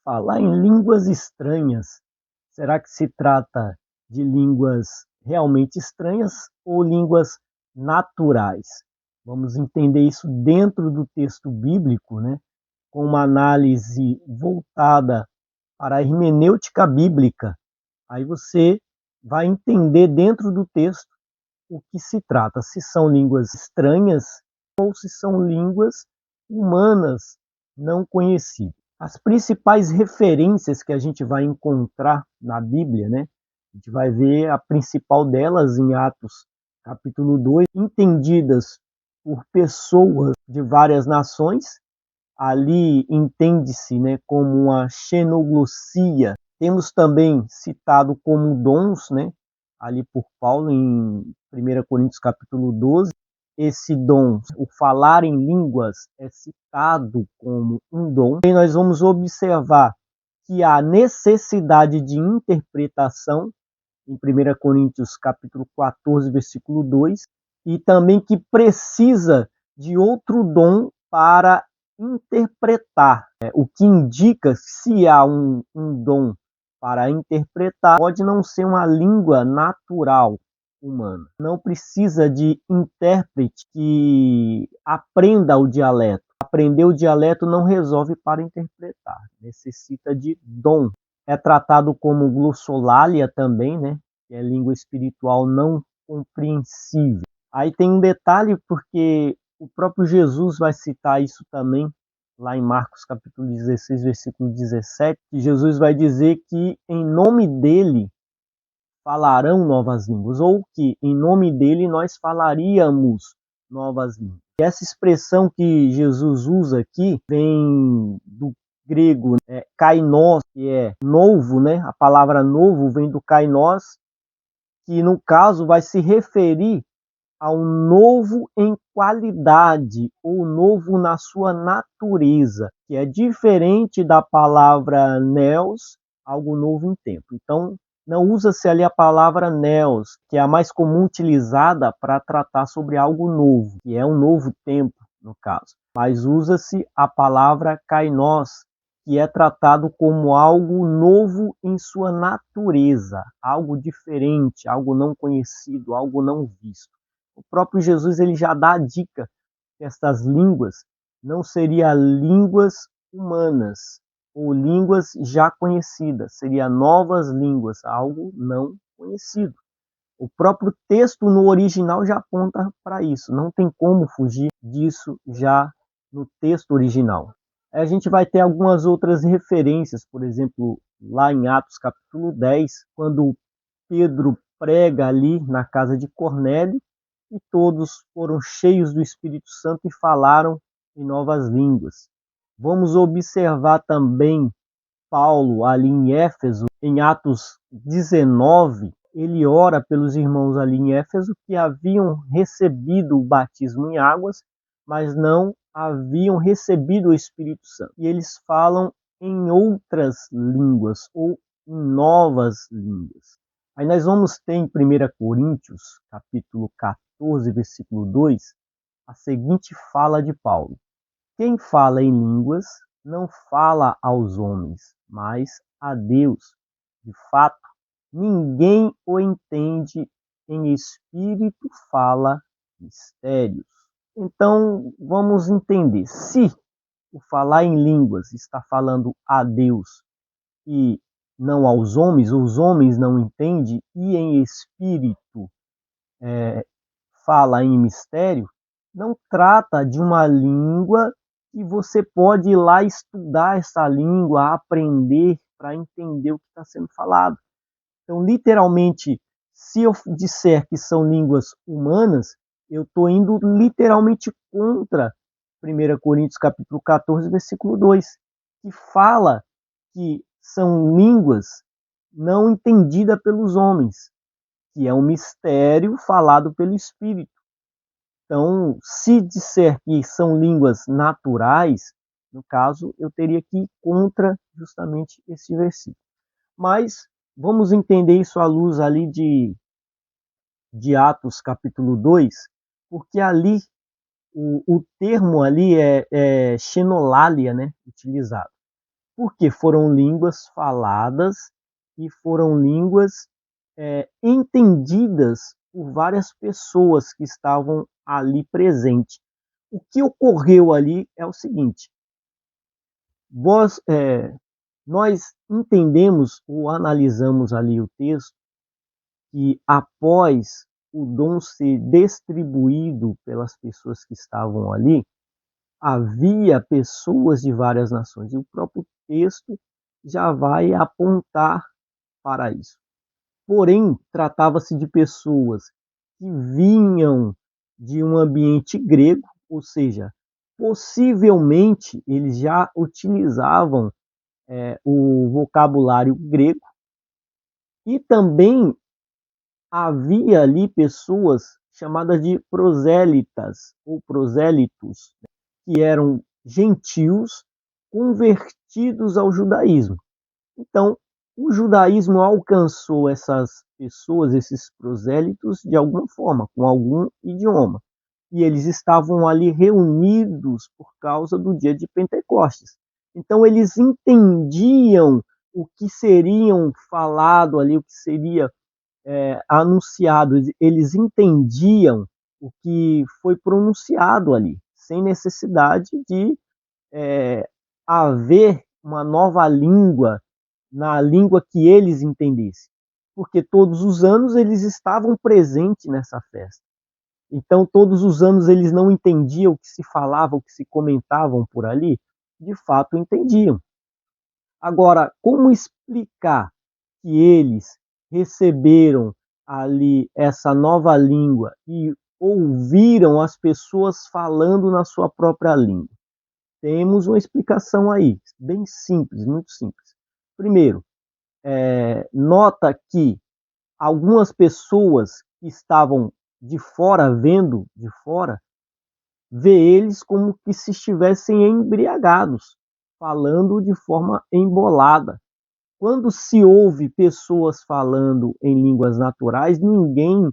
Falar em línguas estranhas, será que se trata de línguas realmente estranhas ou línguas naturais? Vamos entender isso dentro do texto bíblico, né? Com uma análise voltada para a hermenêutica bíblica. Aí você vai entender dentro do texto o que se trata, se são línguas estranhas ou se são línguas humanas não conhecidas. As principais referências que a gente vai encontrar na Bíblia, né? A gente vai ver a principal delas em Atos capítulo 2, entendidas por pessoas de várias nações. Ali entende-se, né, como uma xenoglossia. Temos também citado como dons, né, ali por Paulo em 1 Coríntios capítulo 12, esse dom, o falar em línguas, é citado como um dom. E nós vamos observar que há necessidade de interpretação em 1 Coríntios capítulo 14, versículo 2, e também que precisa de outro dom para interpretar, o que indica se há um dom para interpretar, pode não ser uma língua natural humana. Não precisa de intérprete que aprenda o dialeto. Aprender o dialeto não resolve para interpretar, necessita de dom. É tratado como glossolalia também, né? Que é língua espiritual não compreensível. Aí tem um detalhe, porque o próprio Jesus vai citar isso também, lá em Marcos capítulo 16, versículo 17, que Jesus vai dizer que em nome dele falarão novas línguas, ou que em nome dele nós falaríamos novas línguas. E essa expressão que Jesus usa aqui vem do grego, kainos, que é novo, né? A palavra novo vem do kainos, que no caso vai se referir ao novo em qualidade, ou novo na sua natureza, que é diferente da palavra neos, algo novo em tempo. Então, não usa-se ali a palavra neos, que é a mais comum utilizada para tratar sobre algo novo, que é um novo tempo, no caso. Mas usa-se a palavra kainos, que é tratado como algo novo em sua natureza, algo diferente, algo não conhecido, algo não visto. O próprio Jesus ele já dá a dica que estas línguas não seriam línguas humanas ou línguas já conhecidas, seriam novas línguas, algo não conhecido. O próprio texto no original já aponta para isso, não tem como fugir disso já no texto original. A gente vai ter algumas outras referências, por exemplo, lá em Atos capítulo 10, quando Pedro prega ali na casa de Cornélio, e todos foram cheios do Espírito Santo e falaram em novas línguas. Vamos observar também Paulo ali em Éfeso, em Atos 19, ele ora pelos irmãos ali em Éfeso que haviam recebido o batismo em águas, mas não haviam recebido o Espírito Santo. E eles falam em outras línguas ou em novas línguas. Aí nós vamos ter em 1 Coríntios, capítulo 14, versículo 2, a seguinte fala de Paulo: quem fala em línguas não fala aos homens, mas a Deus. De fato, ninguém o entende, em espírito fala mistérios. Então, vamos entender. Se o falar em línguas está falando a Deus e não aos homens, os homens não entendem, e em espírito fala em mistério, não trata de uma língua que você pode ir lá estudar essa língua, aprender para entender o que está sendo falado. Então, literalmente, se eu disser que são línguas humanas, eu estou indo literalmente contra 1 Coríntios capítulo 14, versículo 2, que fala que são línguas não entendidas pelos homens, que é um mistério falado pelo Espírito. Então, se disser que são línguas naturais, no caso, eu teria que ir contra justamente esse versículo. Mas vamos entender isso à luz ali de Atos capítulo 2, porque ali o termo ali é xenolalia, né, utilizado. porque foram línguas faladas e foram línguas entendidas por várias pessoas que estavam ali presentes. O que ocorreu ali é o seguinte: nós entendemos ou analisamos ali o texto que após o dom ser distribuído pelas pessoas que estavam ali, havia pessoas de várias nações. E o próprio texto já vai apontar para isso. Porém, tratava-se de pessoas que vinham de um ambiente grego, ou seja, possivelmente eles já utilizavam o vocabulário grego, e também havia ali pessoas chamadas de prosélitas ou prosélitos, que eram gentios convertidos ao judaísmo. Então, o judaísmo alcançou essas pessoas, esses prosélitos, de alguma forma, com algum idioma. E eles estavam ali reunidos por causa do dia de Pentecostes. Então, eles entendiam o que seriam falado ali, o que seria anunciado. Eles entendiam o que foi pronunciado ali, sem necessidade de haver uma nova língua na língua que eles entendessem, porque todos os anos eles estavam presentes nessa festa. Então, todos os anos eles não entendiam o que se falava, o que se comentavam por ali, de fato entendiam. Agora, como explicar que eles receberam ali essa nova língua e ouviram as pessoas falando na sua própria língua? Temos uma explicação aí, bem simples, muito simples. Primeiro, nota que algumas pessoas que estavam de fora, vendo de fora, vê eles como que se estivessem embriagados, falando de forma embolada. Quando se ouve pessoas falando em línguas naturais, ninguém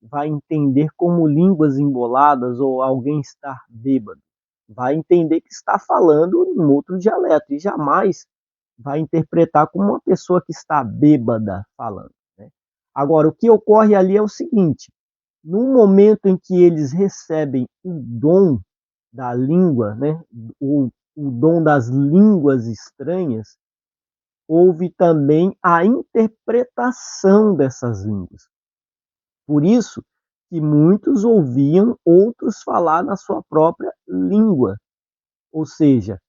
vai entender como línguas emboladas ou alguém estar bêbado. Vai entender que está falando em outro dialeto e jamais vai interpretar como uma pessoa que está bêbada falando, né? Agora, o que ocorre ali é o seguinte: no momento em que eles recebem o dom da língua, né, o dom das línguas estranhas, houve também a interpretação dessas línguas. Por isso que muitos ouviam outros falar na sua própria língua, ou seja,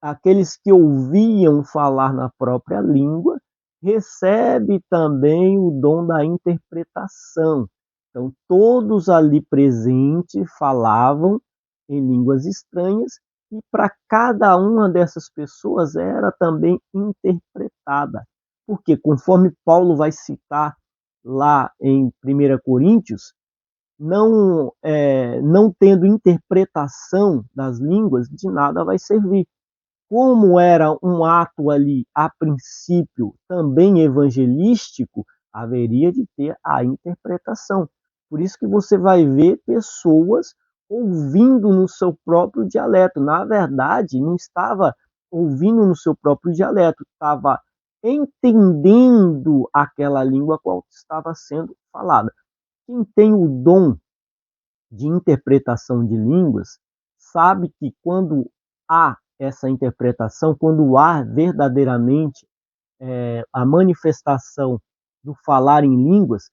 aqueles que ouviam falar na própria língua, recebe também o dom da interpretação. Então, todos ali presentes falavam em línguas estranhas e para cada uma dessas pessoas era também interpretada. Porque, conforme Paulo vai citar lá em 1 Coríntios, não tendo interpretação das línguas, de nada vai servir. Como era um ato ali, a princípio, também evangelístico, haveria de ter a interpretação. Por isso que você vai ver pessoas ouvindo no seu próprio dialeto. Na verdade, não estava ouvindo no seu próprio dialeto, estava entendendo aquela língua qual estava sendo falada. Quem tem o dom de interpretação de línguas sabe que quando há essa interpretação, quando há verdadeiramente a manifestação do falar em línguas,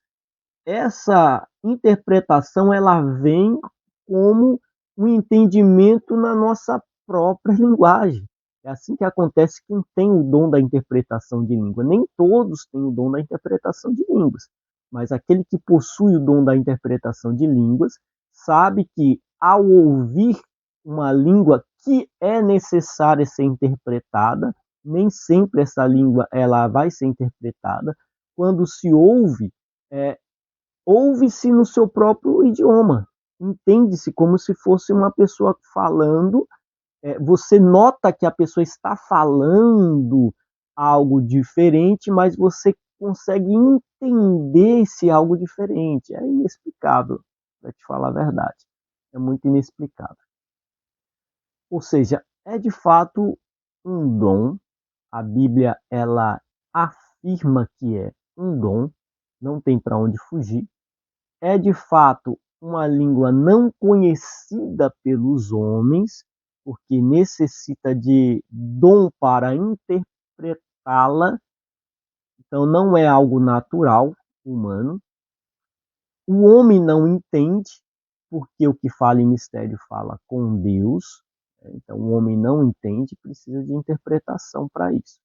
essa interpretação ela vem como um entendimento na nossa própria linguagem. É assim que acontece quem tem o dom da interpretação de língua. Nem todos têm o dom da interpretação de línguas, mas aquele que possui o dom da interpretação de línguas sabe que ao ouvir uma língua que é necessária ser interpretada, nem sempre essa língua ela vai ser interpretada. Quando se ouve, ouve-se no seu próprio idioma, entende-se como se fosse uma pessoa falando. Você nota que a pessoa está falando algo diferente, mas você consegue entender esse algo diferente. É inexplicável, para te falar a verdade. É muito inexplicável. Ou seja, é de fato um dom. A Bíblia, ela afirma que é um dom, não tem para onde fugir. É de fato uma língua não conhecida pelos homens, porque necessita de dom para interpretá-la, então não é algo natural, humano. O homem não entende, porque o que fala em mistério fala com Deus, então o homem não entende, precisa de interpretação para isso.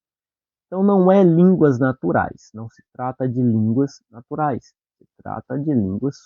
Então não é línguas naturais, não se trata de línguas naturais, se trata de línguas